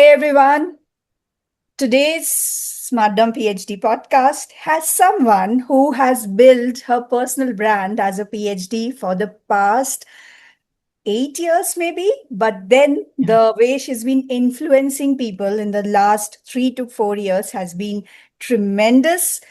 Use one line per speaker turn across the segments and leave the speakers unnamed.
everyone. Today's SmartDumbPhD podcast has someone who has built her personal brand as a PhD for the past 8 years, maybe. But then
Yeah.
the way she's been influencing people in the last 3 to 4 years has been tremendous.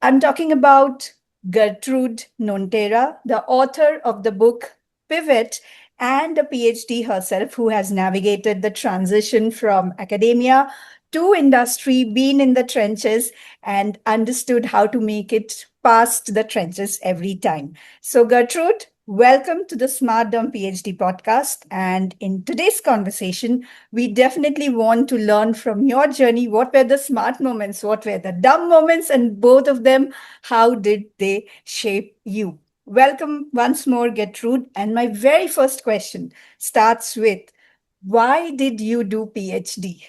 I'm talking about Gertrude Nonterah, the author of the book Pivot and a PhD herself who has navigated the transition from academia to industry, been in the trenches, and understood how to make it past the trenches every time. So, Gertrude, welcome to the Smart Dumb PhD podcast. And in today's conversation, we definitely want to learn from your journey. What were the smart moments? What were the dumb moments? And both of them, how did they shape you? Welcome once more, Gertrude. And my very first question starts with, why did you do PhD?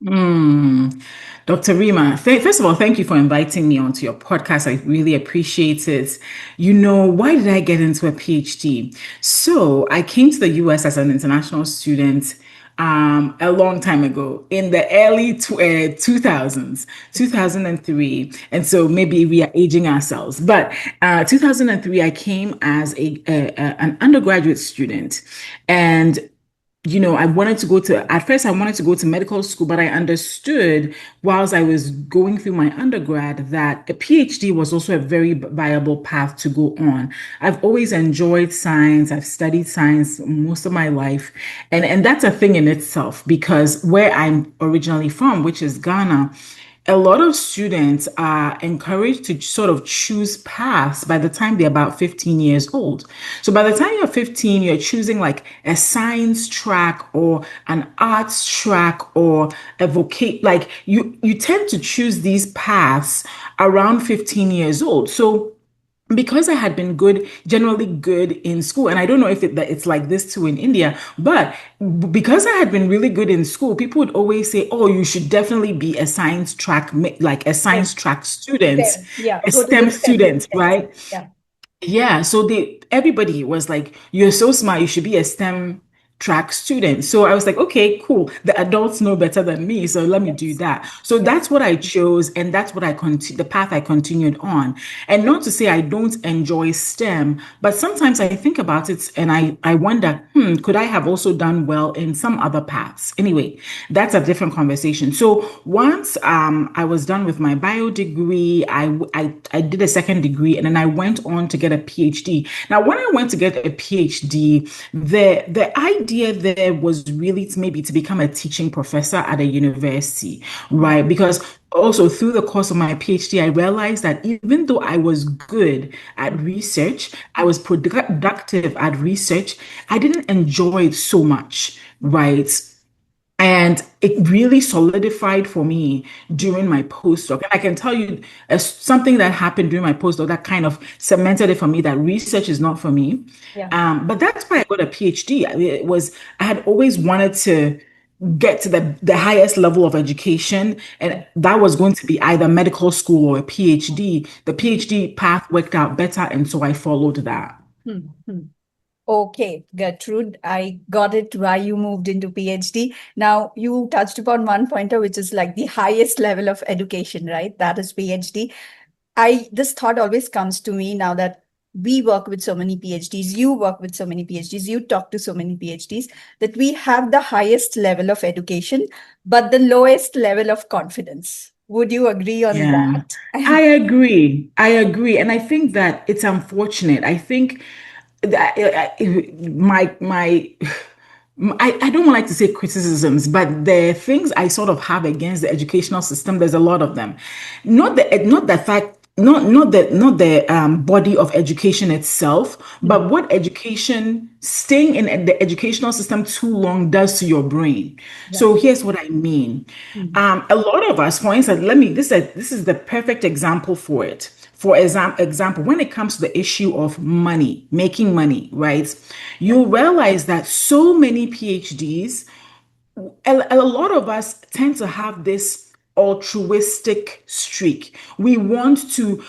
Mm. Dr. Rima, first of all, thank you for inviting me onto your podcast. I really appreciate it. Why did I get into a PhD? So I came to the US as an international student a long time ago in the early 2000s, 2003. And so maybe we are aging ourselves. But 2003, I came as an undergraduate student. And at first I wanted to go to medical school, but I understood whilst I was going through my undergrad that a PhD was also a very viable path to go on. I've always enjoyed science. I've studied science most of my life. And that's a thing in itself because where I'm originally from, which is Ghana, a lot of students are encouraged to sort of choose paths by the time they're about 15 years old. So by the time you're 15, you're choosing like a science track or an arts track or a like you tend to choose these paths around 15 years old. So because I had been generally good in school, and I don't know if that it's like this too in India, but because I had been really good in school, people would always say, "Oh, you should definitely be a science track, like a
Yes,
science track student,
STEM. Yeah,
a
go to the
STEM
STEM.
student,
Yes.
right?"
Yeah.
Yeah, so everybody was like, "You're so smart, you should be a STEM track student." So I was like, "Okay, cool. The adults know better than me, so let me do
Yes.
that." So
Yes.
that's what I chose, and that's what the path I continued on. And not to say I don't enjoy STEM, but sometimes I think about it and I wonder, could I have also done well in some other paths? Anyway, that's a different conversation. So once I was done with my bio degree, I did a second degree, and then I went on to get a PhD. Now, when I went to get a PhD, the idea there was really to become a teaching professor at a university,
Mm.
right? Because also through the course of my PhD, I realized that even though I was good at research, I was productive at research, I didn't enjoy it so much, right? And it really solidified for me during my postdoc. And I can tell you something that happened during my postdoc that kind of cemented it for me that research is not for me.
Yeah.
But that's why I got a PhD. I had always wanted to get to the highest level of education, and that was going to be either medical school or a PhD. The PhD path worked out better, and so I followed that.
Hmm. Hmm. Okay, Gertrude, I got it why you moved into PhD. Now, you touched upon one pointer, which is like the highest level of education, right? That is PhD. This thought always comes to me now that we work with so many PhDs, you work with so many PhDs, you talk to so many PhDs, that we have the highest level of education, but the lowest level of confidence. Would you agree on
Yeah,
that?
I agree. I agree. And I think that it's unfortunate. I think that I don't like to say criticisms, but the things I sort of have against the educational system, there's a lot of them. Not the fact, not the body of education itself,
Hmm.
but what education staying in the educational system too long does to your brain.
Yeah.
So here's what I mean.
Hmm.
A lot of us, for instance, this is the perfect example for it. For example, when it comes to the issue of money, making money, right?
Yeah.
You realize that so many PhDs, a lot of us tend to have this. altruistic streak. We want to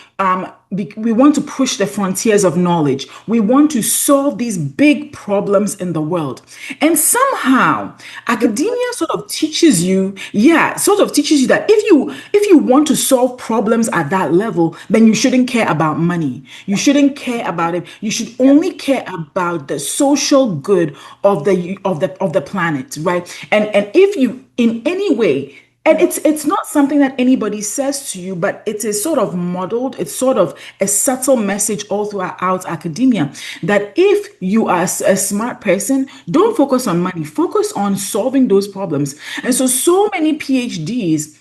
push the frontiers of knowledge. We want to solve these big problems in the world. And somehow
Good.
academia sort of teaches you, yeah, sort of teaches you that if you want to solve problems at that level, then you shouldn't care about money. You shouldn't care about it. You should
Yeah.
only care about the social good of the planet, right? And if you in any way, and it's not something that anybody says to you, but it is sort of modeled. It's sort of a subtle message all throughout academia that if you are a smart person, don't focus on money, focus on solving those problems. And so many PhDs,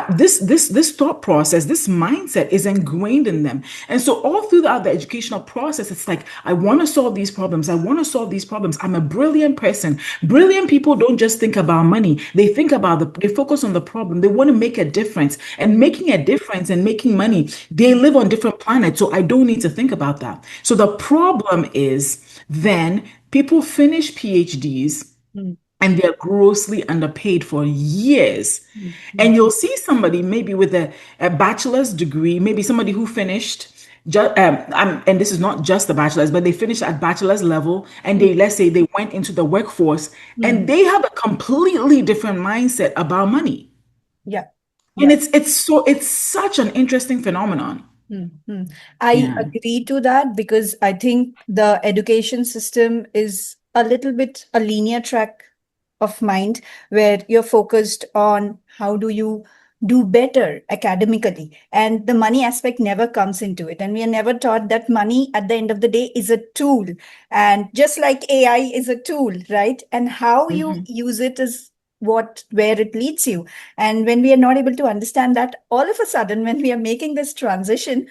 this thought process, this mindset is ingrained in them. And so all throughout the educational process, it's like, I want to solve these problems. I want to solve these problems. I'm a brilliant person. Brilliant people don't just think about money. They focus on the problem. They want to make a difference, and making a difference and making money. They live on different planets. So I don't need to think about that. So the problem is then people finish PhDs
Mm,
and they're grossly underpaid for years.
mm, mm,
And you'll see somebody maybe with a bachelor's degree, maybe somebody who finished, and this is not just the bachelor's, but they finished at bachelor's level and
mm,
let's say they went into the workforce
mm.
and they have a completely different mindset about money.
Yeah.
And
Yeah.
it's such an interesting phenomenon.
Mhm. I
Yeah.
agree to that because I think the education system is a little bit a linear track of mind where you're focused on how do you do better academically, and the money aspect never comes into it, and we are never taught that money at the end of the day is a tool, and just like AI is a tool, right? And how you
Mhm.
use it is what where it leads you. And when we are not able to understand that, all of a sudden, when we are making this transition,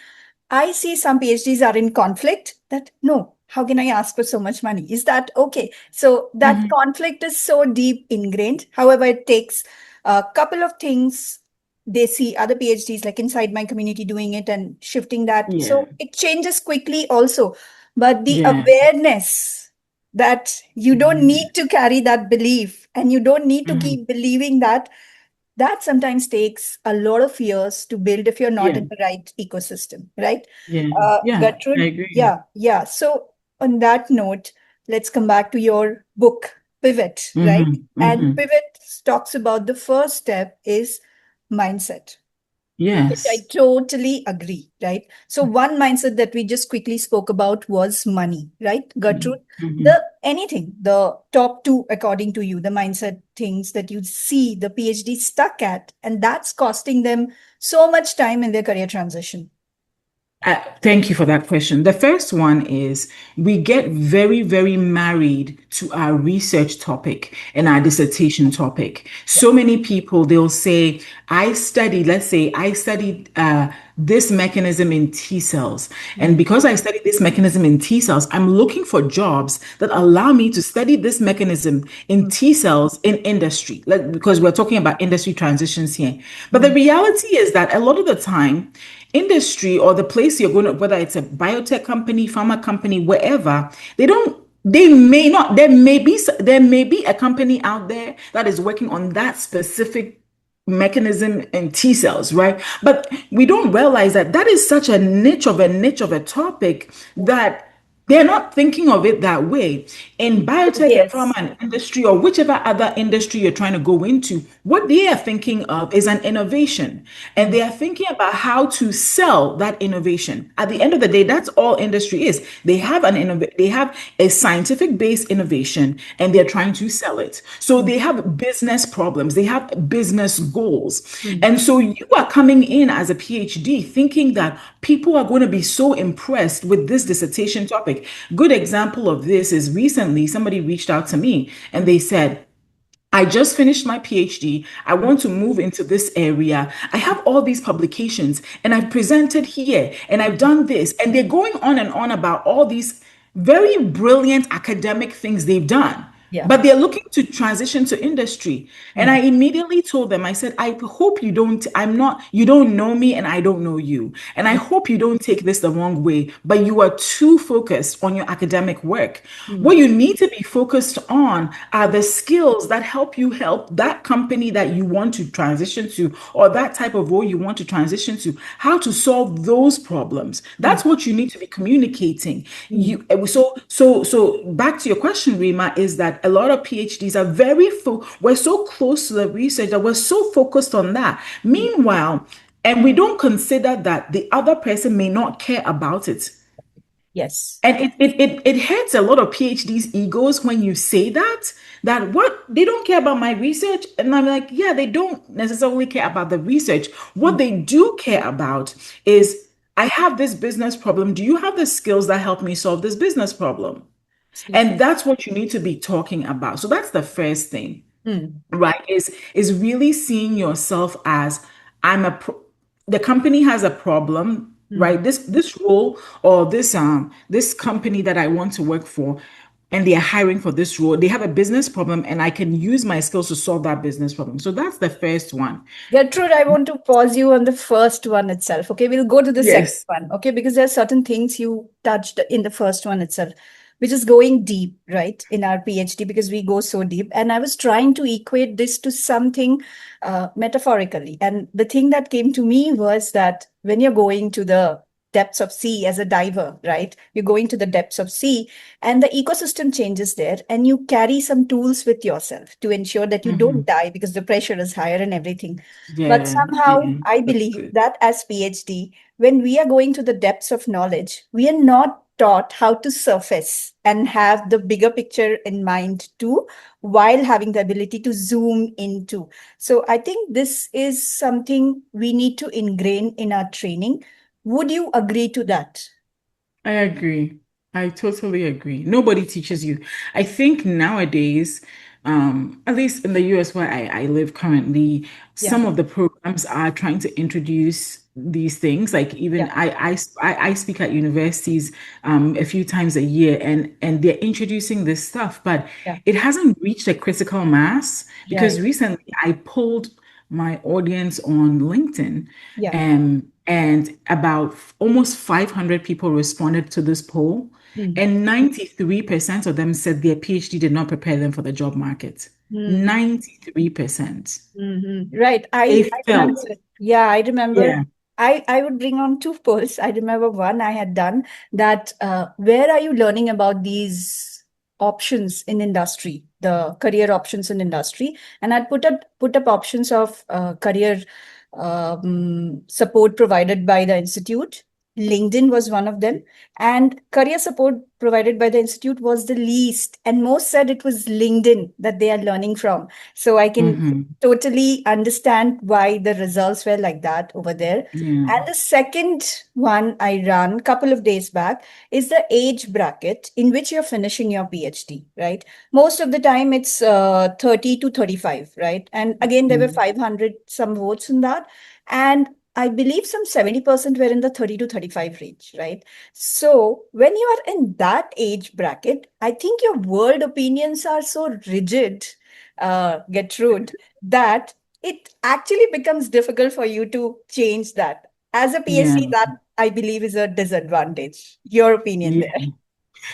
I see some PhDs are in conflict that no, how can I ask for so much money? Is that okay? So that
Mhm.
conflict is so deep ingrained. However, it takes a couple of things. They see other PhDs like inside my community doing it and shifting that.
Yeah.
So it changes quickly also. But the
Yeah.
awareness that you don't
Mhm.
need to carry that belief and you don't need to
Mhm.
keep believing that, that sometimes takes a lot of years to build if you're not
Yeah.
in the right ecosystem, right?
Yeah. Yeah. I
Gertrude,
agree.
yeah, yeah. So on that note, let's come back to your book, Pivot, right?
Hmm.
And
Hmm.
Pivot talks about the first step is mindset, which I
Yes.
totally agree, right? So one mindset that we just quickly spoke about was money, right?
Hmm.
Gertrude,
Hmm.
the anything, the top two, according to you, the mindset things that you see the PhD stuck at, and that's costing them so much time in their career transition.
Thank you for that question. The first one is we get very, very married to our research topic and our dissertation topic.
Yeah.
So many people, they'll say, let's say, I studied this mechanism in T cells. And
Mm,
because I studied this mechanism in T cells, I'm looking for jobs that allow me to study this mechanism in
mm,
T cells in industry, like, because we're talking about industry transitions here. But the
mm.
reality is that a lot of the time, industry or the place you're going to, whether it's a biotech company, pharma company, wherever, they may not, there may be a company out there that is working on that specific mechanism in T cells, right? But we don't realize that that is such a niche of a topic that they're not thinking of it that way. In biotech and pharma
Yes.
and industry, or whichever other industry you're trying to go into, what they are thinking of is an innovation. And
Mm,
they are thinking about how to sell that innovation. At the end of the day, that's all industry is. They have a scientific based innovation and they're trying to sell it. So
mm,
they have business problems, they have business goals.
mm,
And so you are coming in as a PhD thinking that people are going to be so impressed with this dissertation topic. Good example of this is recently somebody reached out to me and
mm,
they said, I just finished my PhD. I
mm,
want to move into this area. I have all these publications and I've presented here and I've done this. And they're going on and on about all these very brilliant academic things they've done.
Yeah.
but they're looking to transition to industry. And I
Mm.
immediately told them, I said, I hope you don't know me and I don't know you. And I
Yeah.
hope you don't take this the wrong way, but you are too focused on your academic work.
Mm.
What you need to be focused on are the skills that help you help that company that you want to transition to, or that type of role you want to transition to, how to solve those problems.
Mm.
That's what you need to be communicating.
Mm.
So back to your question, Rima, is that a lot of PhDs are we're so close to the research that we're so focused on that.
Mm.
Meanwhile, and we don't consider that the other person may not care about it.
Yes.
And it hurts a lot of PhDs' egos when you say that what they don't care about my research. And I'm like, yeah, they don't necessarily care about the research. What
Mm.
they do care about is I have this business problem. Do you have the skills that help me solve this business problem?
Absolutely.
And that's what you need to be talking about. So that's the first thing,
Mm.
right? Is really seeing yourself as I'm a pro- the company has a problem,
Mm.
right? This role or this company that I want to work for, and they are hiring for this role, they have a business problem and I can use my skills to solve that business problem. So that's the first one.
Gertrude, I want to pause you on the first one itself. Okay, we'll go to the second
Yes.
one. Okay, because there are certain things you touched in the first one itself, which is going deep, right, in our PhD, because we go so deep. And I was trying to equate this to something metaphorically. And the thing that came to me was that when you're going to the depths of sea as a diver, right? You're going to the depths of sea and the ecosystem changes there, and you carry some tools with yourself to ensure that you don't
Mhm.
die because the pressure is higher and everything. But
Yeah,
somehow
yeah,
I
that's
believe
good.
that as PhD, when we are going to the depths of knowledge, we are not taught how to surface and have the bigger picture in mind too, while having the ability to zoom into. So I think this is something we need to ingrain in our training. Would you agree to that?
I agree. I totally agree. Nobody teaches you. I think nowadays, at least in the US where I live currently,
Yeah,
some of the programs are trying to introduce these things. Like even
yeah,
I speak at universities a few times a year, and they're introducing this stuff, but
yeah,
it hasn't reached a critical mass because
right.
recently I pulled my audience on LinkedIn,
Yeah.
and about almost 500 people responded to this poll,
Mm.
and 93% of them said their PhD did not prepare them for the job market.
Mm.
93%.
Right.
They
I remember.
felt,
Yeah, I remember.
yeah.
I would bring on two polls. I remember one I had done that where are you learning about these options in industry, the career options in industry? And I'd put up options of career support provided by the institute. LinkedIn was one of them, and career support provided by the institute was the least. And most said it was LinkedIn that they are learning from. So I can
Hmm.
totally understand why the results were like that over there.
Yeah.
And the second one I ran a couple of days back is the age bracket in which you're finishing your PhD, right? Most of the time it's 30 to 35, right? And again, there were
Mhm.
500 some votes in that. And I believe some 70% were in the 30 to 35 range, right? So when you are in that age bracket, I think your world opinions are so rigid, Gertrude, that it actually becomes difficult for you to change that. As a PhD,
Yeah.
that I believe is a disadvantage. Your opinion
Yeah.
there.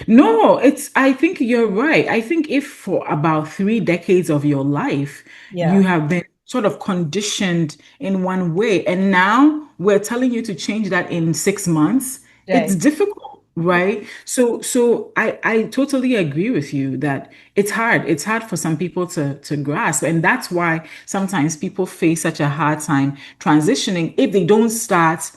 No, I think you're right. I think if for about 3 decades of your life, you
Yeah,
have been sort of conditioned in one way, and now we're telling you to change that in 6 months, it's
right.
difficult, right? So I totally agree with you that it's hard. It's hard for some people to grasp. And that's why sometimes people face such a hard time transitioning if they don't start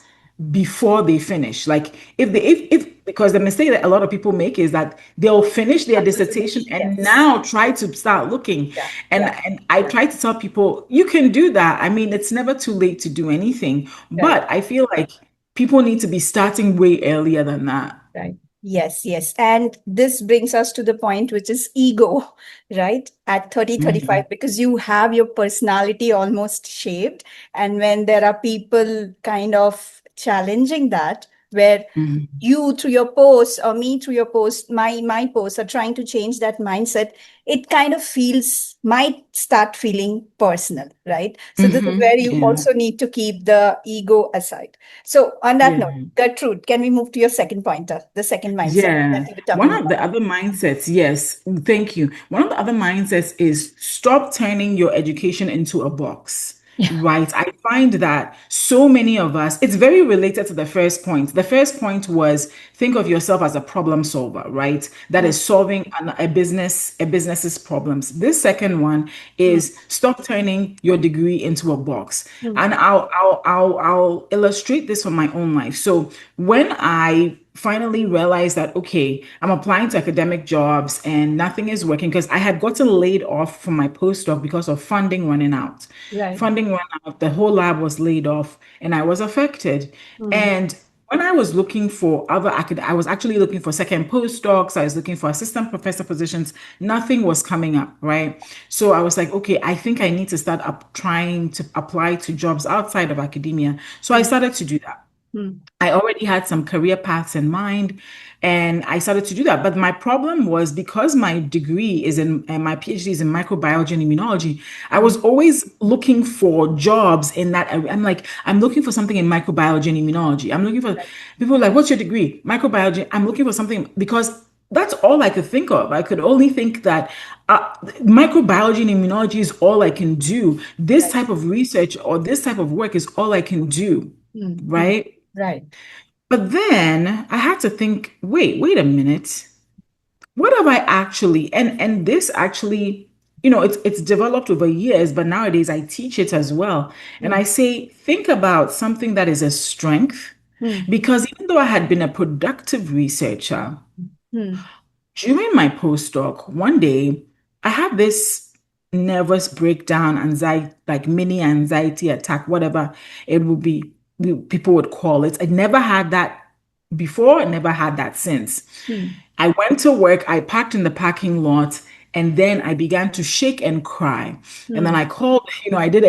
before they finish. Like if because the mistake that a lot of people make is that they'll finish their
Have to
dissertation
finish.
and
Yes.
now try to start looking.
Yeah,
And
yeah,
and I try to tell people you can do that. I mean, it's never too late to do anything,
right.
but I feel like people need to be starting way earlier than that.
Right. Yes, yes. And this brings us to the point, which is ego, right? At 30,
Mhm.
35, because you have your personality almost shaped. And when there are people kind of challenging that, where
Mhm.
you through your posts or me through your post, my posts are trying to change that mindset, it kind of feels might start feeling personal, right? So this is
Mhm.
where you
Yeah.
also need to keep the ego aside. So on that note,
Yeah.
Gertrude, can we move to your second pointer, the second mindset that
Yeah.
you were
One
talking
of the
about?
other mindsets, yes, thank you. One of the other mindsets is stop turning your education into a box,
Yeah.
right? I find that so many of us, it's very related to the first point. The first point was think of yourself as a problem solver, right? That
Mm,
is solving a business's problems. This second one
mm,
is stop turning your degree into a box.
mm,
And I'll illustrate this from my own life. So when I finally realized that okay, I'm applying to academic jobs and nothing is working because I had gotten laid off from my postdoc because of funding running out.
right.
Funding ran out, the whole lab was laid off, and I was affected.
Mm,
And when I was looking for I was actually looking for second postdocs, I was looking for assistant professor positions, nothing was coming up, right? So I was like, okay, I think I need to start up trying to apply to jobs outside of academia. So I
mm,
started to do that.
mm,
I already had some career paths in mind and I started to do that. But my problem was because my degree is in and my PhD is in microbiology and immunology, I
mm,
was always looking for jobs in that area. I'm like, I'm looking for something in microbiology and immunology. I'm looking for
right.
people like, what's your degree? Microbiology. I'm looking for something because that's all I could think of. I could only think that microbiology and immunology is all I can do. This
Right.
type of research or this type of work is all I can do,
Mm, mm,
right?
right.
But then I had to think, wait a minute. What have I actually and this actually, it's developed over years, but nowadays I teach it as well. And
Mm,
I say, think about something that is a strength.
mm,
Because even though I had been a productive researcher,
mm,
during my postdoc, one day I had this nervous breakdown, anxiety, like mini anxiety attack, whatever it would be, people would call it. I never had that before, I never had that since.
mm,
I went to work, I parked in the parking lot, and then I began to shake and cry. And then
mm.
I called, I did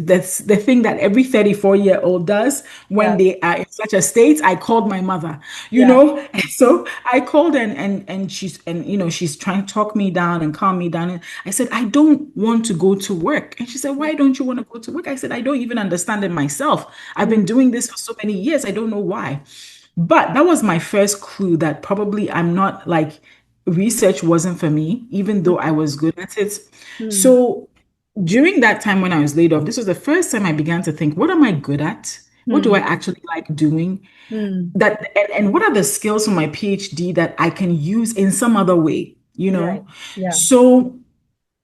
that's the thing that every 34-year-old does when
Yeah.
they are in such a state. I called my mother,
Yeah.
and so I called and she's trying to talk me down and calm me down. And I said, I don't want to go to work. And she said, why don't you want to go to work? I said, I don't even understand it myself. I've
Mm,
been doing this for so many years. I don't know why. But that was my first clue that probably I'm not like research wasn't for me, even though I
mm,
was good at it.
mm,
So during that time when I was laid off, this was the first time I began to think, what am I good at? What do I
mm,
actually like doing?
mm.
And what are the skills from my PhD that I can use in some other way,
Right. Yeah.
So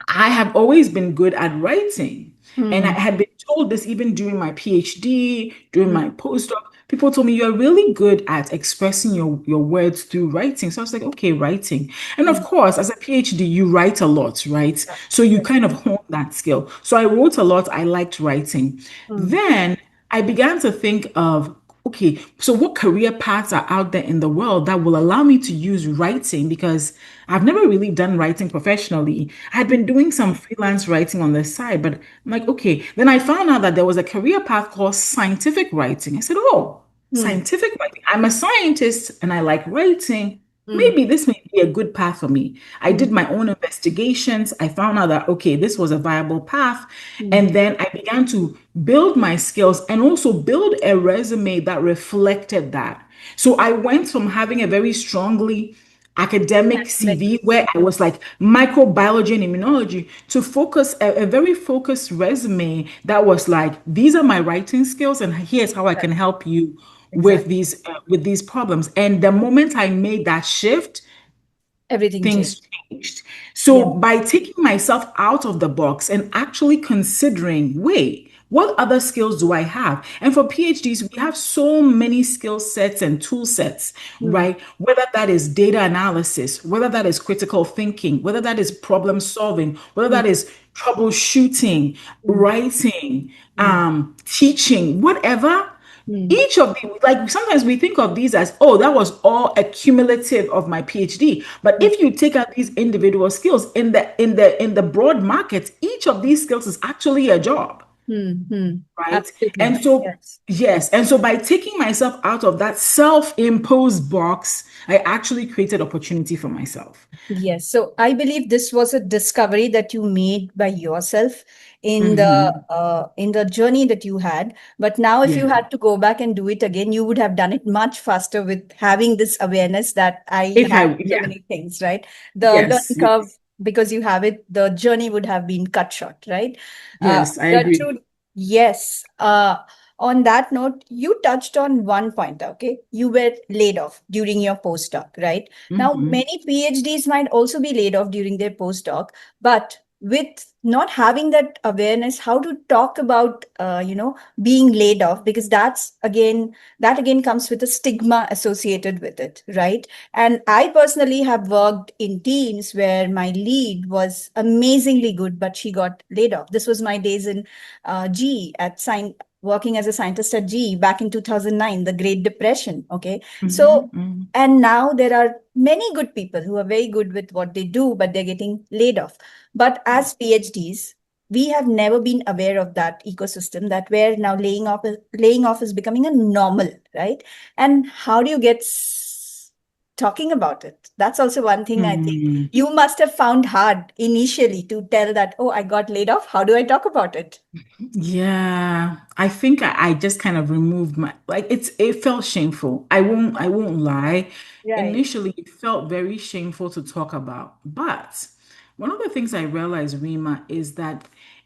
I have always been good at writing. And I
Mm,
had been told this even during my PhD, during
mm,
my postdoc. People told me you're really good at expressing your words through writing. So I was like, okay, writing. And of
mm.
course, as a PhD, you write a lot, right?
Yeah.
So you
Right.
kind of hone that skill. So I wrote a lot. I liked writing.
Mm,
Then I began to think of, okay, so what career paths are out there in the world that will allow me to use writing? Because I've never really done writing professionally. I had been doing some freelance writing on the side, but I'm like, okay. Then I found out that there was a career path called scientific writing. I said, oh,
mm,
scientific writing. I'm a scientist and I like writing.
mm,
Maybe this may be a good path for me. I
mm,
did my own investigations. I found out that, okay, this was a viable path.
mm.
And then I began to build my skills and also build a resume that reflected that. So I went from having a very strongly academic
Academic.
CV where I was like microbiology and immunology to focus a very focused resume that was like, these are my writing skills and here's how I
Right.
can help you
Exactly.
with these problems. And the moment I made that shift,
Everything changed.
things changed.
Yeah.
So by taking myself out of the box and actually considering, wait, what other skills do I have? And for PhDs, we have so many skill sets and tool sets,
Mm,
right? Whether that is data analysis, whether that is critical thinking, whether that is problem solving, whether
mm,
that is troubleshooting,
mm,
writing,
mm,
teaching, whatever.
mm,
Each of the like sometimes we think of these as, oh, that was all accumulative of my PhD. But
mm.
if you take out these individual skills in the broad market, each of these skills is actually a job.
Hmm.
right?
Absolutely.
And so,
Yes.
yes. And so by taking myself out of that self-imposed box, I actually created opportunity for myself.
Yes. So I believe this was a discovery that you made by yourself
Hmm.
in the journey that you had. But now if you
Yeah.
had to go back and do it again, you would have done it much faster with having this awareness that I
If
have
I,
so
yeah,
many things, right? The
yes,
learning curve,
yes,
because you have it, the journey would have been cut short, right?
yes, I agree.
Gertrude, yes. On that note, you touched on one point, okay? You were laid off during your postdoc, right? Now,
Hmm.
many PhDs might also be laid off during their postdoc, but with not having that awareness, how to talk about, being laid off, because that again comes with a stigma associated with it, right? And I personally have worked in teams where my lead was amazingly good, but she got laid off. This was my days in GE working as a scientist at GE back in 2009, the Great Depression. Okay. So,
Hmm.
and now there are many good people who are very good with what they do, but they're getting laid off. But as PhDs, we have never been aware of that ecosystem that where now laying off is becoming a normal, right? And how do you get talking about it? That's also one thing I think
Hmm.
you must have found hard initially to tell that, oh, I got laid off. How do I talk about it?
Yeah, I think I just kind of removed my like it felt shameful. I won't lie.
Right.
Initially, it felt very shameful to talk about. But one of the things I realized, Rima, is that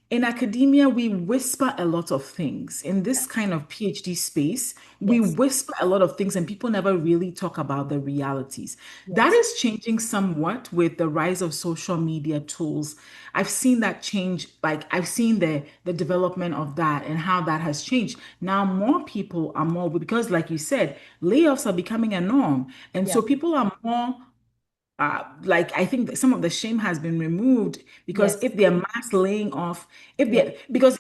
in academia, we whisper a lot of things. In this kind of PhD space, we
Yes.
whisper a lot of things and people never really talk about the realities. That
Yes.
is changing somewhat with the rise of social media tools. I've seen that change, like I've seen the development of that and how that has changed. Now more people are more because like you said, layoffs are becoming a norm. And
Yeah.
so people are more like I think that some of the shame has been removed because
Yes.
if they're mass laying off, if
Yeah.
they're because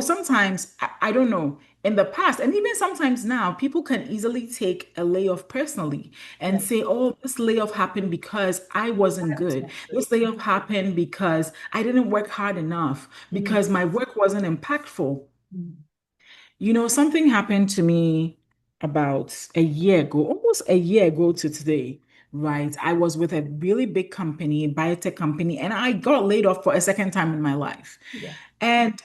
sometimes I don't know in the past and even sometimes now people can easily take a layoff personally and
Right.
say, oh, this layoff happened because I wasn't
I was
good.
not good.
This layoff happened because I didn't work hard enough,
Mm.
because my work wasn't impactful.
Mm.
Something happened to me about a year ago, almost a year ago to today, right? I was with a really big company, biotech company, and I got laid off for a second time in my life.
Yeah.
And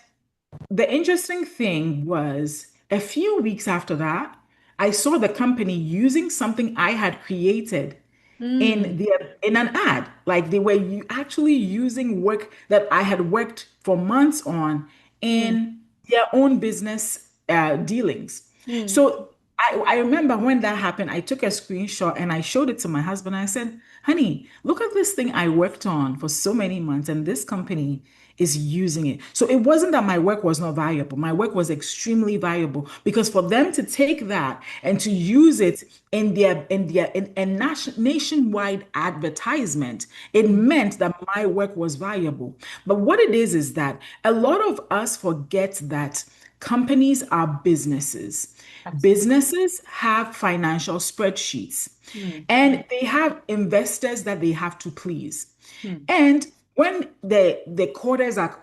the interesting thing was a few weeks after that, I saw the company using something I had created in
Mm.
the in an ad. Like they were actually using work that I had worked for months on
Mm.
in their own business dealings.
Mm.
So I remember when that happened, I took a screenshot and I showed it to my husband. I said, honey, look at this thing I worked on for so many months, and this company is using it. So it wasn't that my work was not valuable. My work was extremely valuable because for them to take that and to use it in a nationwide advertisement, it
Mm.
meant that my work was valuable. But what it is that a lot of us forget that companies are businesses.
Absolutely.
Businesses have financial spreadsheets
Mm.
and they have investors that they have to please.
Mm.
And when the quarters are,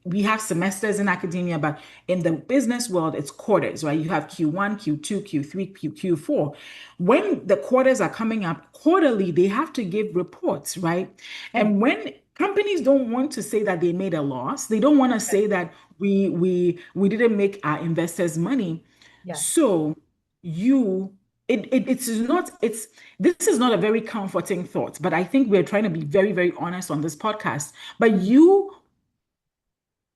we have semesters in academia, but in the business world, it's quarters, right? You have Q1, Q2, Q3, Q4. When the quarters are coming up quarterly, they have to give reports, right?
Right.
And when companies don't want to say that they made a loss, they don't want to
Right.
say that we didn't make our investors money.
Yeah.
So you it's not it's this is not a very comforting thought, but I think we're trying to be very, very honest on this podcast. But
Mm.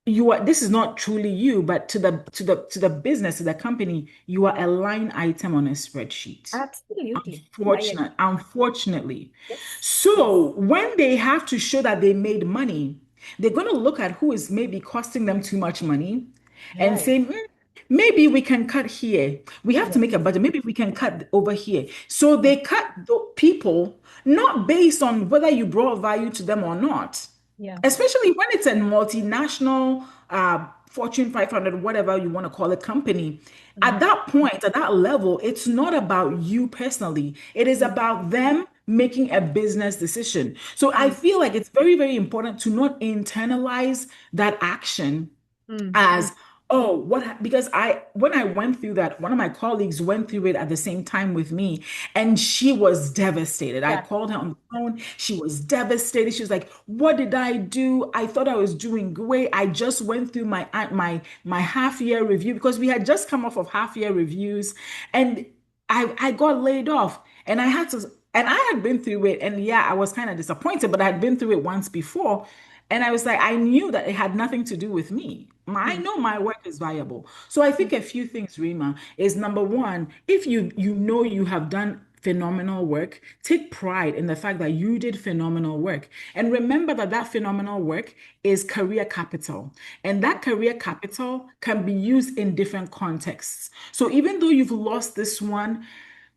you are this is not truly you, but to the business, to the company, you are a line item on a spreadsheet.
Absolutely. I agree.
Unfortunately.
Yes. Yes.
So when they have to show that they made money, they're going to look at who is maybe costing them too much money and
Right.
say, maybe we can cut here. We have to make
Yes.
a budget. Maybe we can cut over here. So
Mm.
they cut the people not based on whether you brought value to them or not,
Yeah.
especially when it's a multinational Fortune 500, whatever you want to call it, company. At
Mm.
that point, at that level, it's not about you personally. It is
Mm.
about them making a business decision. So I
Mm.
feel like it's very, very important to not internalize that action
Mm-hmm.
as, oh, because when I went through that, one of my colleagues went through it at the same time with me, and she was devastated. I
Yeah.
called her on the phone. She was devastated. She was like, what did I do? I thought I was doing great. I just went through my half year review, because we had just come off of half year reviews, and I got laid off, and I had to, and I had been through it, and yeah, I was kind of disappointed, but I had been through it once before. And I was like, I knew that it had nothing to do with me. I
Mm,
know my work is viable. So I
mm,
think a few things, Rima, is number one, if you know you have done phenomenal work, take pride in the fact that you did phenomenal work. And remember that that phenomenal work is career capital. And
yeah.
that career capital can be used in different contexts. So even though you've lost this one,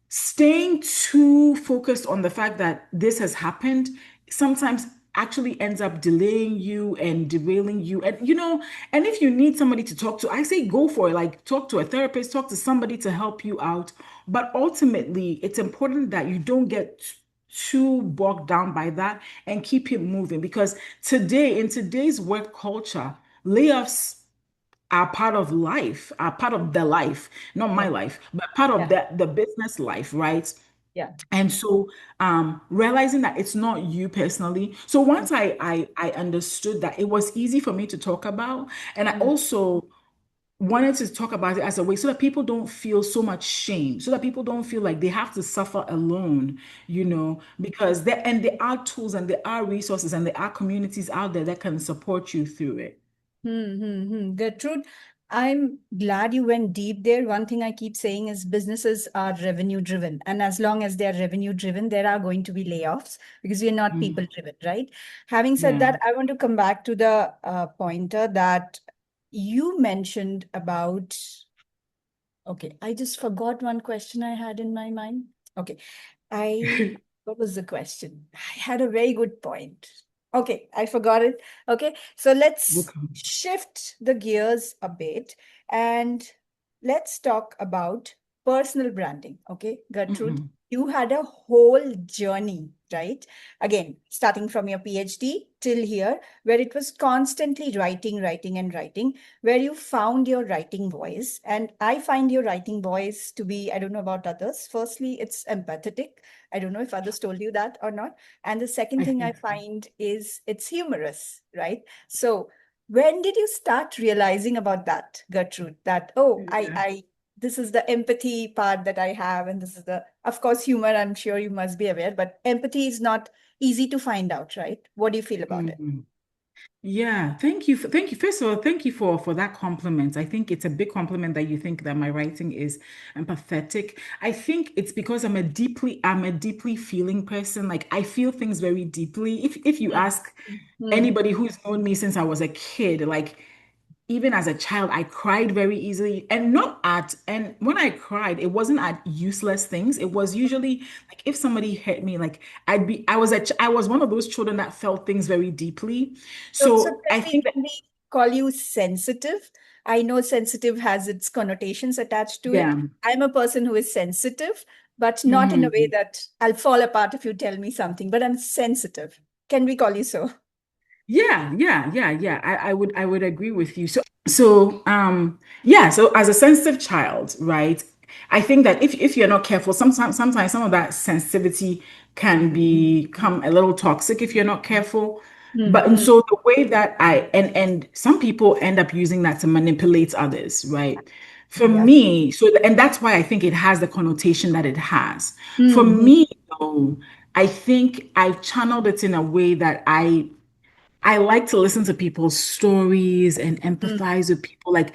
staying too focused on the fact that this has happened sometimes actually ends up delaying you and derailing you. And and if you need somebody to talk to, I say go for it. Like, talk to a therapist, talk to somebody to help you out. But ultimately, it's important that you don't get too bogged down by that and keep it moving, because in today's work culture, layoffs are part of life, are part of the life, not
Yeah.
my life, but part of
Yeah.
the business life, right?
Yeah.
And so realizing that it's not you personally. So once I understood that, it was easy for me to talk about. And I
Mm,
also wanted to talk about it as a way so that people don't feel so much shame, so that people don't feel like they have to suffer alone, because there are tools and there are resources and there are communities out there that can support you through it.
Gertrude, I'm glad you went deep there. One thing I keep saying is businesses are revenue driven. And as long as they're revenue driven, there are going to be layoffs because we're not people
Mhm.
driven, right? Having said
Yeah.
that, I want to come back to the pointer that you mentioned about. Okay, I just forgot one question I had in my mind. Okay, what was the question? I had a very good point. Okay, I forgot it. Okay, so let's
Okay.
shift the gears a bit and let's talk about personal branding. Okay, Gertrude,
Mhm.
you had a whole journey, right? Again, starting from your PhD till here, where it was constantly writing, writing, and writing, where you found your writing voice. And I find your writing voice to be, I don't know about others. Firstly, it's empathetic. I don't know if others told you that or not. And the second
I
thing I
think so.
find is it's humorous, right? So when did you start realizing about that, Gertrude? That, oh,
Yeah.
this is the empathy part that I have, and this is of course, humor, I'm sure you must be aware, but empathy is not easy to find out, right? What do you feel about it?
Mhm. Yeah, thank you. First of all, thank you for that compliment. I think it's a big compliment that you think that my writing is empathetic. I think it's because I'm a deeply feeling person. Like, I feel things very deeply. If you
Hmm.
ask
Hmm.
anybody who's known me since I was a kid, like, even as a child, I cried very easily, and when I cried, it wasn't at useless things. It was usually like if somebody hurt me, like I was one of those children that felt things very deeply.
So
So I think that,
can we call you sensitive? I know sensitive has its connotations attached to it.
yeah.
I'm a person who is sensitive, but not in a way
Mhm.
that I'll fall apart if you tell me something, but I'm sensitive. Can we call you so?
Yeah. I would agree with you. Yeah, so as a sensitive child, right? I think that if you're not careful, sometimes some of that sensitivity can become a little toxic if you're not careful. But and
Mm-hmm.
so the way that and some people end up using that to manipulate others, right? For
Yeah.
me, and that's why I think it has the connotation that it has. For
Mm-hmm.
me, though, I think I've channeled it in a way that I like to listen to people's stories and empathize with people. Like,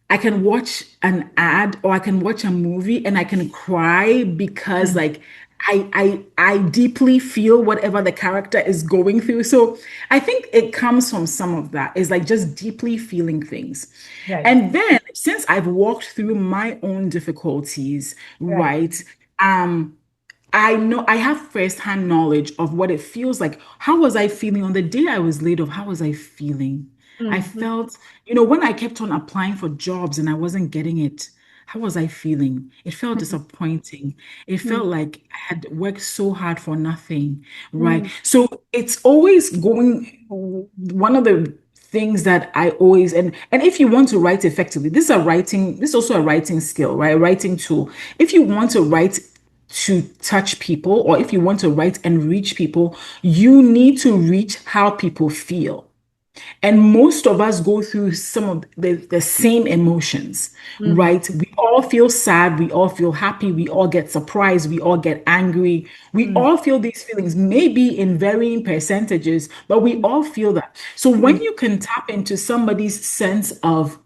I can watch an ad or I can watch a movie and I can cry because,
Mm-hmm.
like, I deeply feel whatever the character is going through. So I think it comes from some of that. Is like just deeply feeling things.
Right.
And then since I've walked through my own difficulties,
Right.
right? Um, I know I have firsthand knowledge of what it feels like. How was I feeling on the day I was laid off? How was I feeling? I
Mm-hmm.
felt, when I kept on applying for jobs and I wasn't getting it, how was I feeling? It felt disappointing. It felt like I had worked so hard for nothing, right?
Mm-hmm.
So it's always going, one of the things that I always and if you want to write effectively, this is also a writing skill, right? A writing tool. If you want to write to touch people, or if you want to write and reach people, you need to reach how people feel. And most of us go through some of the same emotions,
Mm,
right? We all feel sad, we all feel happy, we all get surprised, we all get angry. We
mm,
all feel these feelings, maybe in varying percentages, but we all feel that. So when
mm,
you can tap into somebody's sense of,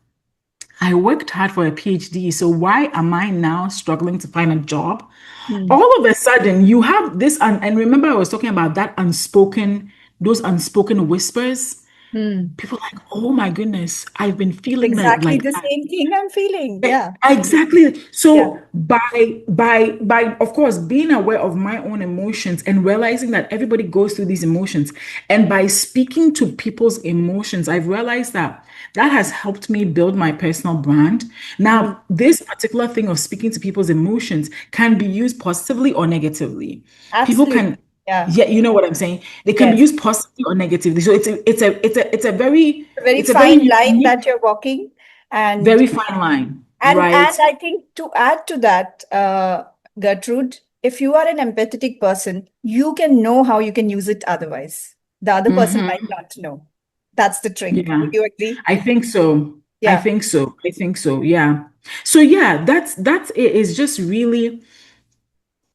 I worked hard for a PhD, so why am I now struggling to find a job?
mm,
All of a sudden, you have this, and remember, I was talking about that unspoken, those unspoken whispers.
mm.
People are like, oh my goodness, I've been feeling
Exactly
like
the
that.
same thing I'm feeling. Yeah.
Exactly.
Yeah.
So by of course being aware of my own emotions and realizing that everybody goes through these emotions, and by speaking to people's emotions, I've realized that that has helped me build my personal brand.
Mm.
Now, this particular thing of speaking to people's emotions can be used positively or negatively. People
Absolutely.
can,
Yeah.
yeah, you know what I'm saying? They can be
Yes.
used positively or negatively. So
A very
it's a very
fine line
unique,
that you're walking. And
very fine line,
and
right?
I think to add to that, Gertrude, if you are an empathetic person, you can know how you can use it otherwise. The other person might
Hmm.
not know. That's the trick.
Yeah,
Would you agree?
I think so. I
Yeah.
think so. I think so. Yeah. So yeah, that's it. Is just really,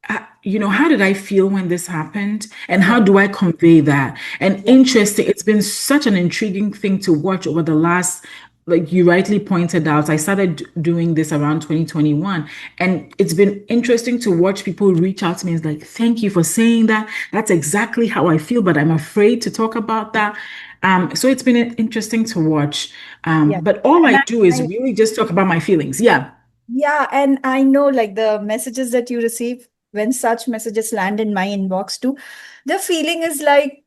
how did I feel when this happened, and how
Yeah.
do I convey that? And
Yeah.
interesting, it's been such an intriguing thing to watch over the last, like you rightly pointed out, I started doing this around 2021, and it's been interesting to watch people reach out to me. It's like, thank you for saying that. That's exactly how I feel, but I'm afraid to talk about that. So it's been interesting to watch.
Yeah.
But all
And
I do is
I
really just talk about my feelings. Yeah.
Yeah, and I know like the messages that you receive when such messages land in my inbox too, the feeling is like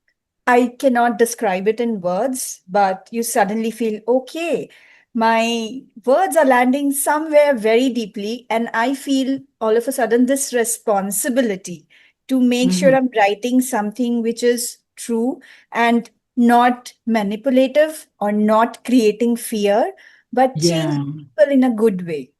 I cannot describe it in words, but you suddenly feel okay. My words are landing somewhere very deeply, and I feel all of a sudden this responsibility to make sure
Mhm.
I'm writing something which is true and not manipulative or not creating fear, but changing
Yeah.
people in a good way.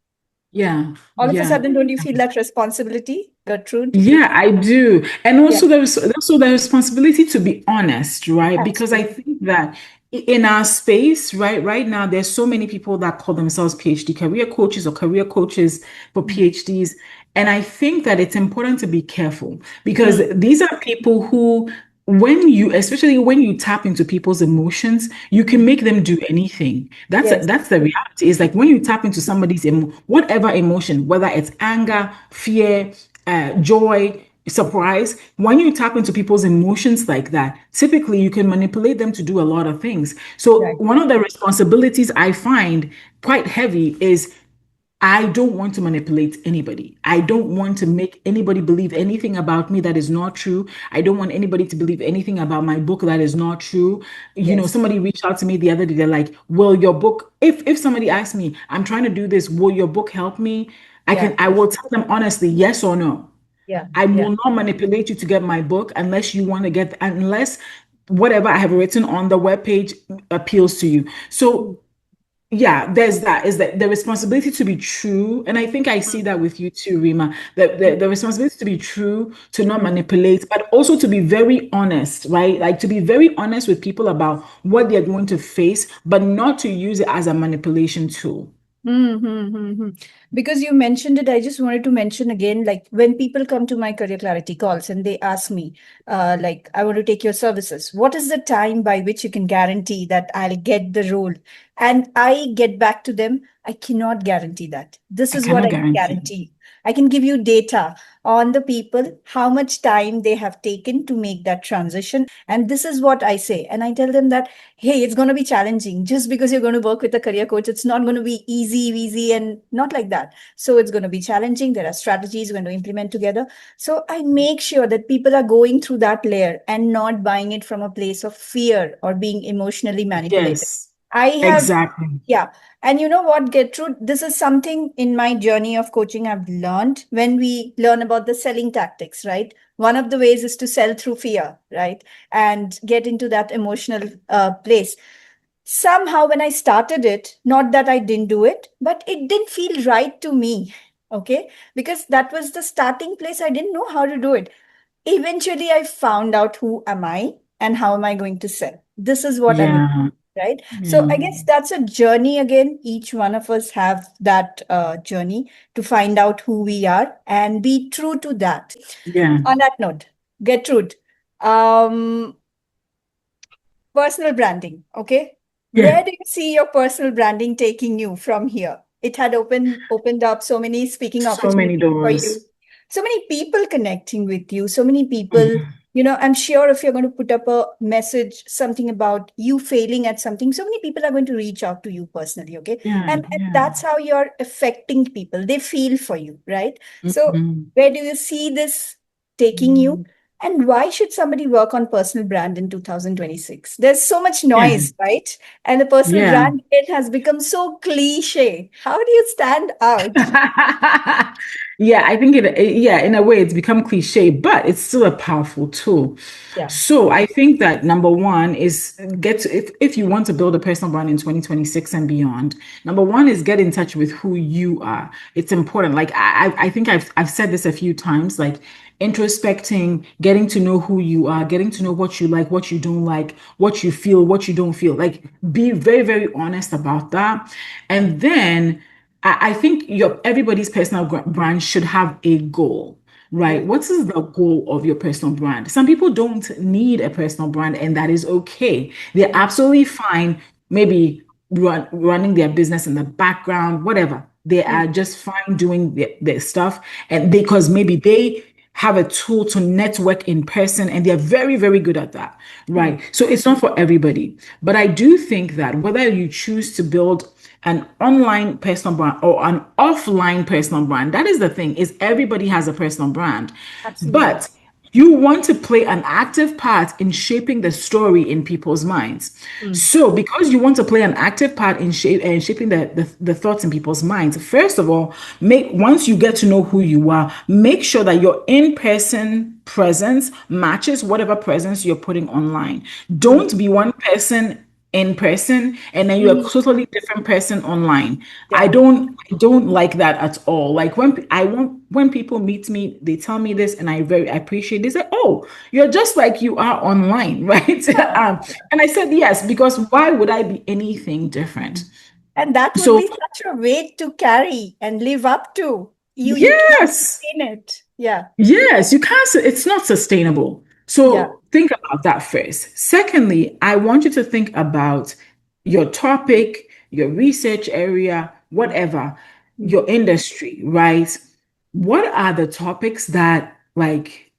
Yeah.
All of a
Yeah.
sudden, don't you feel that responsibility, Gertrude?
Yeah, I do. And
Yeah,
also there's also the responsibility to be honest, right? Because I
absolutely.
think that in our space, right now, there's so many people that call themselves PhD career coaches or career coaches for
Mm,
PhDs. And I think that it's important to be careful because
mm,
these are people who, especially when you tap into people's emotions, you can
mm.
make them do anything.
Yes,
That's the reality. Is like when you tap into somebody's whatever emotion, whether it's anger, fear, joy, surprise. When you tap into people's emotions like that, typically you can manipulate them to do a lot of things. So
right.
one of the responsibilities I find quite heavy is I don't want to manipulate anybody. I don't want to make anybody believe anything about me that is not true. I don't want anybody to believe anything about my book that is not true.
Yes,
Somebody reached out to me the other day. They're like, "Will your book?" If somebody asks me, "I'm trying to do this. Will your book help me?"
yeah,
I will tell them honestly, yes or no.
yeah,
I
yeah.
will not manipulate you to get my book unless you want to unless whatever I have written on the webpage appeals to you.
Mm,
So yeah, there's that, is that the responsibility to be true. And I think I see
mm,
that with you too, Rima. The responsibility to be true, to not
mm.
manipulate, but also to be very honest, right? Like to be very honest with people about what they're going to face, but not to use it as a manipulation tool.
Mm-hmm. Because you mentioned it, I just wanted to mention again, like when people come to my career clarity calls and they ask me, like, I want to take your services. What is the time by which you can guarantee that I'll get the role? And I get back to them, I cannot guarantee that. This
I
is what
cannot
I can
guarantee.
guarantee. I can give you data on the people, how much time they have taken to make that transition. And this is what I say. And I tell them that hey, it's going to be challenging. Just because you're going to work with a career coach, it's not going to be easy, and not like that. So it's going to be challenging. There are strategies we're going to implement together. So I make sure that people are going through that layer and not buying it from a place of fear or being emotionally manipulated.
Yes,
I have
exactly.
yeah. And you know what, Gertrude? This is something in my journey of coaching I've learned when we learn about the selling tactics, right? One of the ways is to sell through fear, right? And get into that emotional place. somehow when I started it, not that I didn't do it, but it didn't feel right to me. Okay. Because that was the starting place. I didn't know how to do it. Eventually, I found out who am I and how am I going to sell. This is what I'm,
Yeah.
right? So
Yeah.
I guess that's a journey again. Each one of us have that journey to find out who we are and be true to that.
Yeah.
On that note, Gertrude, um, personal branding, okay?
Yeah.
Where do you see your personal branding taking you from here? It had opened up so many speaking
So many
opportunities for you,
doors.
so many people connecting with you, so many people.
Mhm.
I'm sure if you're going to put up a message, something about you failing at something, so many people are going to reach out to you personally, okay?
Yeah.
And
Yeah.
that's how you're affecting people. They feel for you, right? So
Mhm.
where do you see this taking you? And why should somebody work on personal brand in 2026? There's so much
Yeah.
noise, right? And the personal
Yeah.
brand it has become so cliche. How do you stand out?
Yeah, I think yeah, in a way it's become cliche, but it's still a powerful tool.
Yeah.
So I think that number one is if you want to build a personal brand in 2026 and beyond, number one is get in touch with who you are. It's important. Like I think I've said this a few times, like introspecting, getting to know who you are, getting to know what you like, what you don't like, what you feel, what you don't feel. Like be very, very honest about that. And then I think everybody's personal brand should have a goal,
Yeah.
right? What is the goal of your personal brand? Some people don't need a personal brand, and that is okay. They're absolutely fine, maybe running their business in the background, whatever. They
Mm.
are just fine doing their stuff, and because maybe they have a tool to network in person and they're very, very good at that,
Mm.
right? So it's not for everybody. But I do think that whether you choose to build an online personal brand or an offline personal brand, that is the thing, is everybody has a personal brand.
Absolutely.
But you want to play an active part in shaping the story in people's minds.
Mm.
So, because you want to play an active part in shaping the thoughts in people's minds, first of all, once you get to know who you are, make sure that your in-person presence matches whatever presence you're putting online.
Mm.
Don't be one person in person and then you're a
Mm.
totally different person online. I
Yeah.
don't like that at all. Like when people meet me, they tell me this and I appreciate. They say, "Oh, you're just like you are online," right? And I said yes, because why would I be anything different?
And that would
So
be such a weight to carry and live up to. You cannot
yes.
sustain it. Yeah.
Yes, you can't, it's not sustainable.
Yeah.
So think about that first. Secondly, I want you to think about your topic, your research area, whatever,
Mm.
your industry, right? What are the topics that like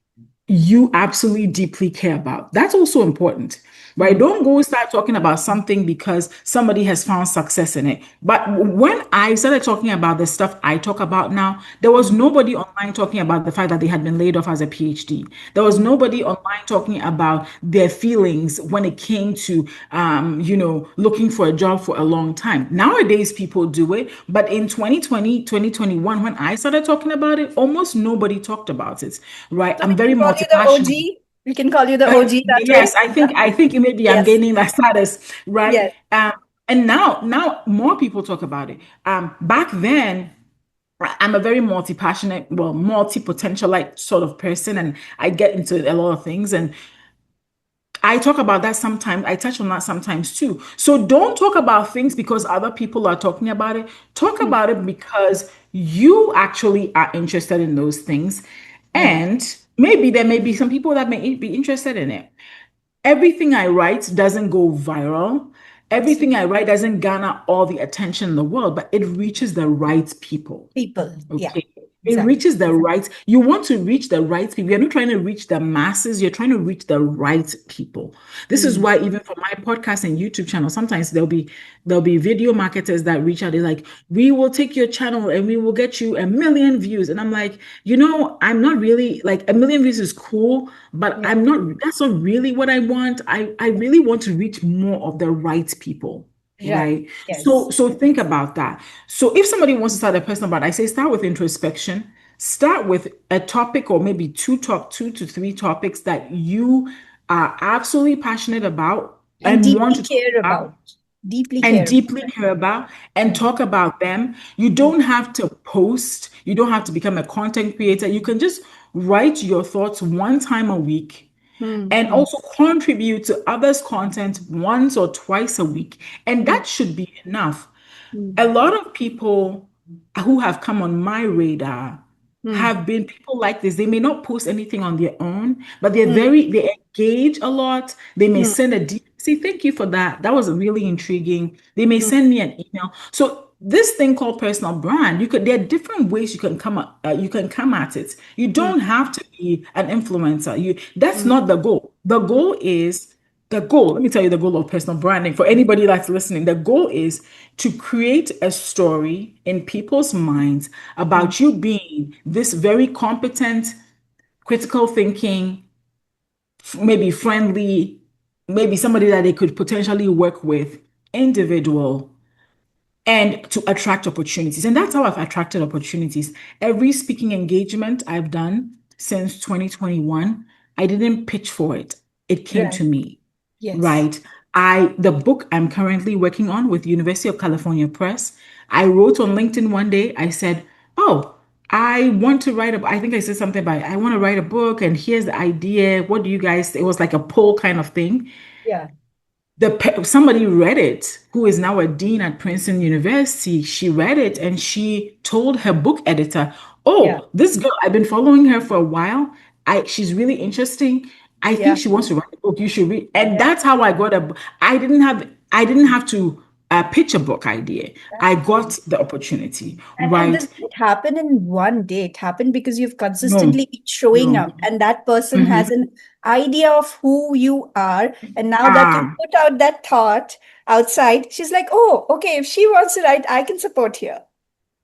you absolutely deeply care about? That's also important, right?
Mm.
Don't go start talking about something because somebody has found success in it. But when I started talking about the stuff I talk about now, there was
Mm.
nobody online talking about the fact that they had been laid off as a PhD. There was
Mm.
nobody online talking about their feelings when it came to, looking for a job for a long time. Nowadays, people do it, but in 2020, 2021, when I started talking about it, almost nobody talked about it, right?
So we
I'm
can
very
call you the
multi-passionate.
OG. We can call you the OG that way.
Yes, I think maybe I'm
Yes.
gaining that status, right?
Yes.
And now more people talk about it. Back then, I'm a very multi-passionate, well, multi-potentialite sort of person, and I get into a lot of things. And I talk about that sometimes. I touch on that sometimes too. So don't talk about things because other people are talking about it. Talk
Mm.
about it because you actually are interested in those things.
Yeah.
And maybe there may be some people that may be interested in it. Everything I write doesn't go viral. Everything
Absolutely.
I write doesn't garner all the attention in the world, but it reaches the right people.
People. Yeah.
Okay. It
Exactly.
reaches the right, you want to reach the right people. You're not trying to reach the masses, you're trying to reach the right people. This is
Mm.
why even for my podcast and YouTube channel, sometimes there'll be video marketers that reach out. They're like, we will take your channel and we will get you 1 million views. And I'm like, I'm not really like 1 million views is cool, but
Yeah.
that's not really what I want. I really want to reach more of the right people.
Right.
Right. So
Yes.
so think about that. So if somebody wants to start a personal brand, I say start with introspection. Start with a topic or maybe two to three topics that you are absolutely passionate about
And
and want
deeply
to talk
care
about.
about. Deeply
and
care.
deeply care about and
Mm,
talk about them. You
mm,
don't have to post, you don't have to become a content creator. You can just write your thoughts one time a week
mm,
and
mm,
also contribute to others' content once or twice a week. And
mm,
that should be enough. A
mm,
lot of people who have come on my radar
mm,
have been people like this. They may not post anything on their own, but
mm,
they engage a lot. They may
mm,
send a deep, say, thank you for that. That was really intriguing. They may
mm,
send me an email. So this thing called personal brand, there are different ways you can come at it. You
mm,
don't have to be an influencer. That's
mm,
not the goal. The goal, let me tell you the goal of personal branding for anybody that's listening. The goal is to create a story in people's minds
mm,
about you being this very competent, critical thinking, maybe friendly, maybe somebody that they could potentially work with individual and to attract opportunities. And that's how I've attracted opportunities. Every speaking engagement I've done since 2021, I didn't pitch for it. It came
right.
to me,
Yes.
right? The book I'm currently working on with University of California Press, I wrote on LinkedIn one day, I said, "Oh, I want to write I think I said something about, I want to write a book and here's the idea. What do you guys, it was like a poll kind of thing.
Yeah.
Somebody read it who is now a dean at Princeton University. She read it and she told her book editor,
Yeah.
"Oh, this girl, I've been following her for a while. She's really interesting. I think
Yeah.
she wants to write a book. You should read." And
Yeah.
that's how I got I didn't have to pitch a book idea. I
That's
got the opportunity,
and this
right?
didn't happen in one day. It happened because you've
No,
consistently been showing
no.
up, and that person has
Mhm.
an idea of who you are. And now that you
Ah.
put out that thought outside, she's like, "Oh, okay, if she wants to write, I can support here."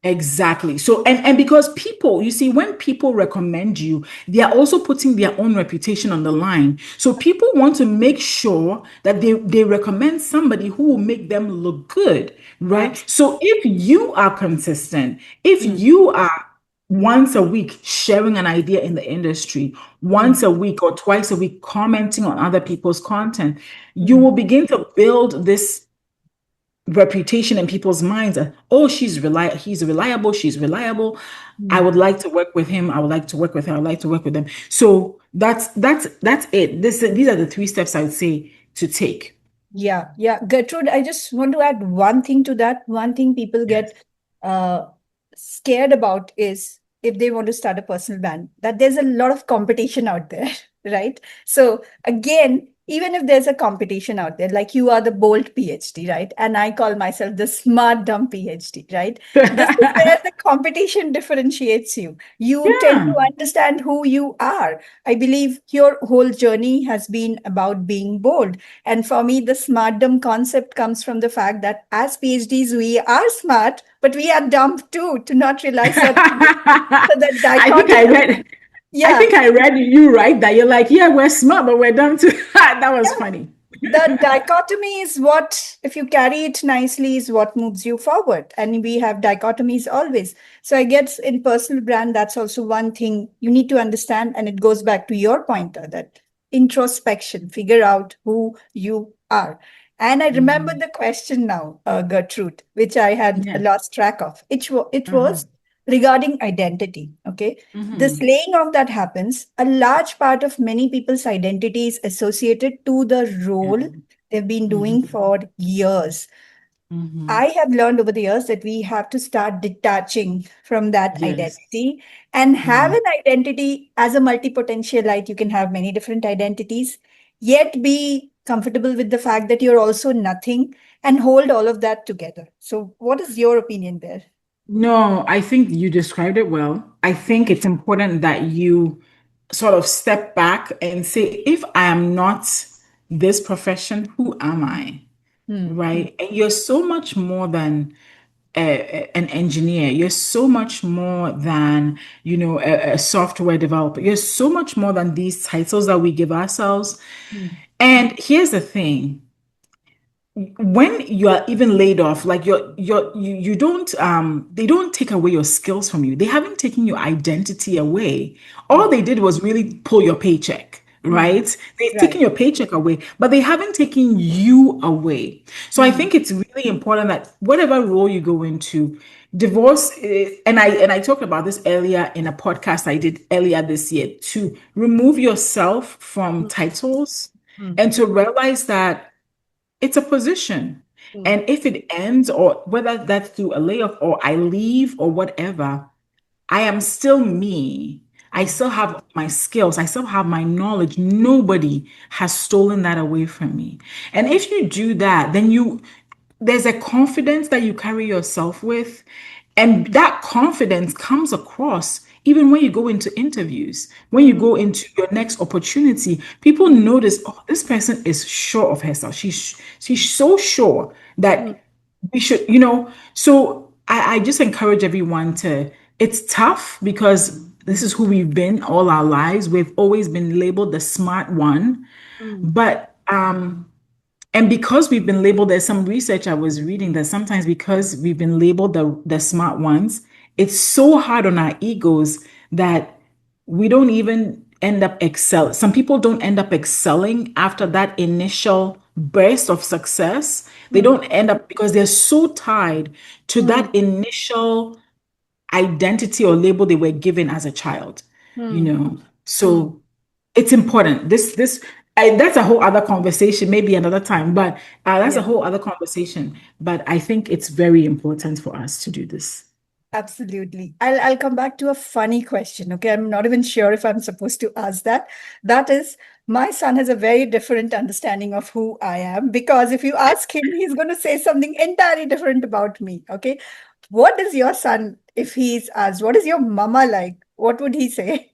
Exactly. So, and because people, you see, when people recommend you, they are also putting their own reputation on the line. So people want to make sure that they recommend somebody who will make them look good, right?
Absolutely.
So if you are consistent, if
Mm,
you are once a week sharing an idea in the industry,
mm,
once a week or twice a week commenting on other people's content, you
mm,
will begin to build this reputation in people's minds. Oh, he's reliable, she's reliable. I
mm.
would like to work with him. I would like to work with her. I would like to work with them. So that's it. These are the three steps I would say to take.
Yeah, yeah. Gertrude, I just want to add one thing to that. One thing people
Yes.
get uh, scared about is if they want to start a personal brand, that there's a lot of competition out there, right? So again, even if there's a competition out there, like you are the bold PhD, right? And I call myself the smart dumb PhD, right? This is where the competition differentiates you. You tend
Yeah.
to understand who you are. I believe your whole journey has been about being bold, and for me, the smartdom concept comes from the fact that as PhDs, we are smart, but we are dumb too to not realize certain things. So the
I think I
dichotomy,
read I
yeah,
think I read you right that you're like, yeah, we're smart, but we're dumb too. That was
yeah.
funny.
The dichotomy is what, if you carry it nicely, is what moves you forward. And we have dichotomies always. So I guess in personal brand, that's also one thing you need to understand. And it goes back to your pointer that introspection, figure out who you are. And I remember
Mhm.
the question now, Gertrude, which I had
Yeah.
lost track of. It
Uh-huh.
was regarding identity. Okay. The
Mhm.
slaying of that happens, a large part of many people's identity is associated to the
Yeah.
role they've been doing
Mhm.
for years. I
Mhm.
have learned over the years that we have to start detaching from that
Yes.
identity and have
Mhm.
an identity as a multi-potentialite. You can have many different identities, yet be comfortable with the fact that you're also nothing and hold all of that together. So, what is your opinion there?
No, I think you described it well. I think it's important that you sort of step back and say, if I am not this profession, who am I?
Hmm. Hmm.
Right? And you're so much more than an engineer. You're so much more than, a software developer. You're so much more than these titles that we give ourselves.
Hmm.
And here's the thing. When you are even laid off, like you don't they don't take away your skills from you. They haven't taken your identity away. All
Hmm.
they did was really pull your paycheck,
Mm.
right? They've taken
Right.
your paycheck away, but they haven't taken you away. So I
Mm.
think it's really important that whatever role you go into, divorce, and I talked about this earlier in a podcast I did earlier this year, to remove yourself from
Mm.
titles
Mm.
and to realize that it's a position.
Mm.
And if it ends, or whether that's through a layoff or I leave or whatever, I am still me. I
Mm.
still have my skills. I still have my knowledge. Nobody has stolen that away from me. And
Mm.
if you do that, then there's a confidence that you carry yourself with. And that confidence comes across even when you go into interviews, when you
Mm.
go into your next opportunity. People
Mm.
notice, oh, this person is sure of herself. She's so sure
Mm.
that we should, so I just encourage everyone to, it's tough because this is who we've been all our lives. We've always been labeled the smart one.
Mm.
But and because we've been labeled, there's some research I was reading that sometimes because we've been labeled the smart ones, it's so hard on our egos that we don't even end up excel. Some people don't end up excelling after that initial burst of success. They
Mm.
don't end up because they're so tied to
Mm.
that initial identity or label they were given as a child, you
Mm.
know.
Mm.
So it's important. That's a whole other conversation, maybe another time, but that's a
Yeah.
whole other conversation. But I think it's very important for us to do this.
Absolutely. I'll come back to a funny question. Okay. I'm not even sure if I'm supposed to ask that. That is, my son has a very different understanding of who I am, because if you ask him, he's going to say something entirely different about me. Okay. What is your son, if he's asked, what is your mama like? What would he say?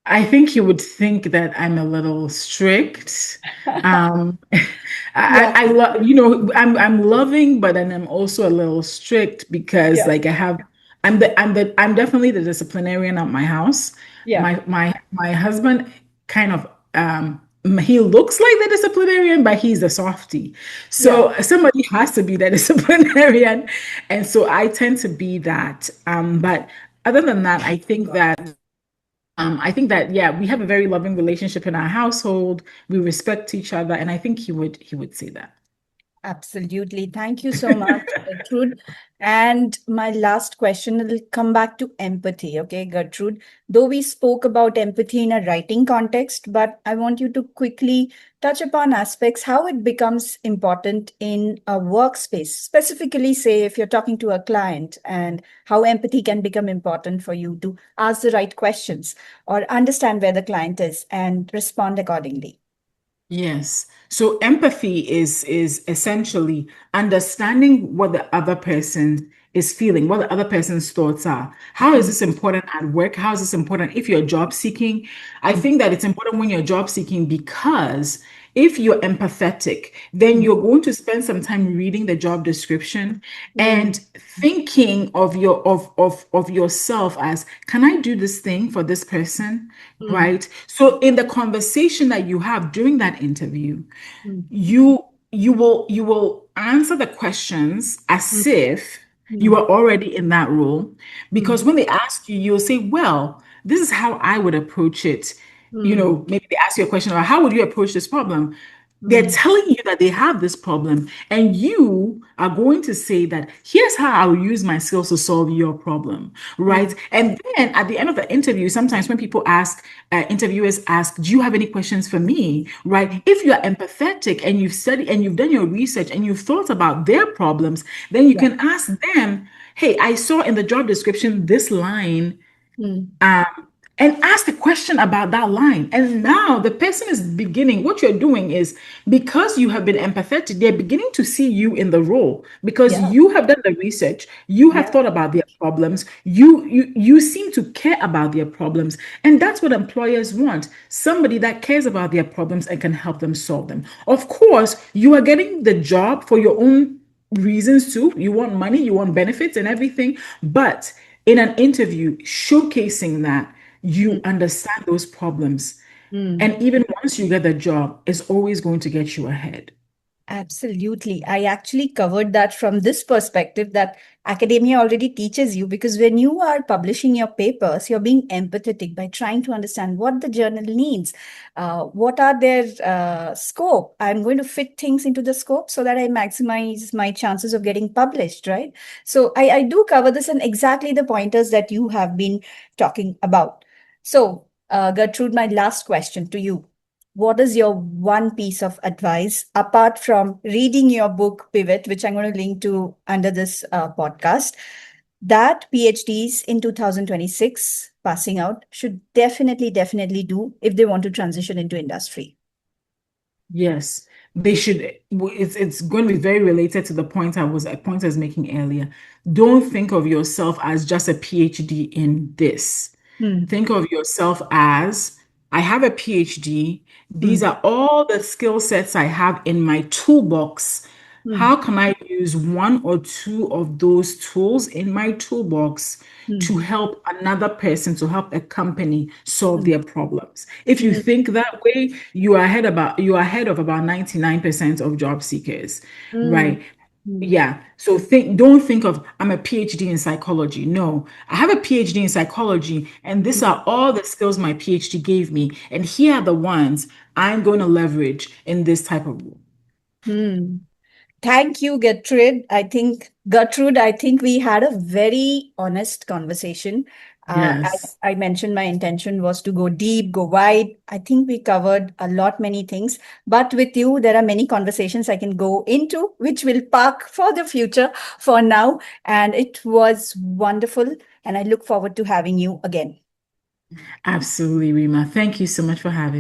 I think you would think that I'm a little strict. Um,
Yeah.
I love, I'm loving, but then I'm also a little strict because
Yeah.
like I'm definitely the disciplinarian at my house.
Yeah.
My husband kind of, he looks like the disciplinarian, but he's the softie.
Yeah.
So somebody has to be the disciplinarian. And so I tend to be that. But other than that, I think that yeah, we have a very loving relationship in our household. We respect each other, and I think he would say that.
Absolutely. Thank you so much, Gertrude. And my last question will come back to empathy. Okay, Gertrude. Though we spoke about empathy in a writing context, but I want you to quickly touch upon aspects how it becomes important in a workspace, specifically, say, if you're talking to a client, and how empathy can become important for you to ask the right questions or understand where the client is and respond accordingly.
Yes. So empathy is essentially understanding what the other person is feeling, what the other person's thoughts are. How is
Mm.
this important at work? How is this important if you're job seeking? I
Mm.
think that it's important when you're job seeking because if you're empathetic, then
Mm.
you're going to spend some time reading the job description
Mm.
and thinking of yourself as, can I do this thing for this person?
Mm.
Right? So in the conversation that you have during that interview,
Mm.
you will answer the questions
Mm.
as if you
Mm.
are already in that role,
Mm.
because when they ask you, you'll say, well, this is how I would approach it.
Mm.
Maybe they ask you a question about how would you approach this problem. They're
Mm.
telling you that they have this problem, and you are going to say that here's how I'll use my skills to solve your problem, right?
Mm.
And then at the end of the interview, sometimes when people ask, interviewers ask, do you have any questions for me, right? If you're empathetic and you've studied and you've done your research and you've thought about their problems, then you
Yeah.
can ask them, hey, I saw in the job description this line,
Mm.
um, and ask the question about that line. And now the person is beginning, what you're doing is, because you have been empathetic, they're beginning to see you in the role because
Yeah.
you have done the research, you have
Yeah.
thought about their problems, you seem to care about their problems. And that's what employers want. Somebody that cares about their problems and can help them solve them. Of course, you are getting the job for your own reasons too. You want money, you want benefits and everything. But in an interview, showcasing that you
Mm.
understand those problems.
Mm.
And even once you get the job, it's always going to get you ahead.
Absolutely. I actually covered that from this perspective that academia already teaches you, because when you are publishing your papers, you're being empathetic by trying to understand what the journal needs, what are their scope. I'm going to fit things into the scope so that I maximize my chances of getting published, right? So I do cover this and exactly the pointers that you have been talking about. So, Gertrude, my last question to you. What is your one piece of advice apart from reading your book Pivot, which I'm going to link to under this podcast, that PhDs in 2026 passing out should definitely do if they want to transition into industry?
Yes, they should. It's going to be very related to the point I was making earlier. Don't think of yourself as just a PhD in this.
Hmm.
Think of yourself as I have a PhD. These
Hmm.
are all the skill sets I have in my toolbox.
Hmm.
How can I use one or two of those tools in my toolbox
Hmm.
to help another person, to help a company solve
Hmm.
their problems? If you
Hmm.
think that way, you are ahead of about 99% of job seekers,
Hmm.
right?
Hmm.
Yeah. So don't think of I'm a PhD in psychology. No, I have a PhD in psychology, and these are all the skills my PhD gave me. And here are the ones I'm going to leverage in this type of role.
Hmm. Thank you, Gertrude, I think we had a very honest conversation.
Yes.
As I mentioned, my intention was to go deep, go wide. I think we covered a lot, many things. But with you, there are many conversations I can go into, which will park for the future for now. And it was wonderful. And I look forward to having you again.
Absolutely, Rima. Thank you so much for having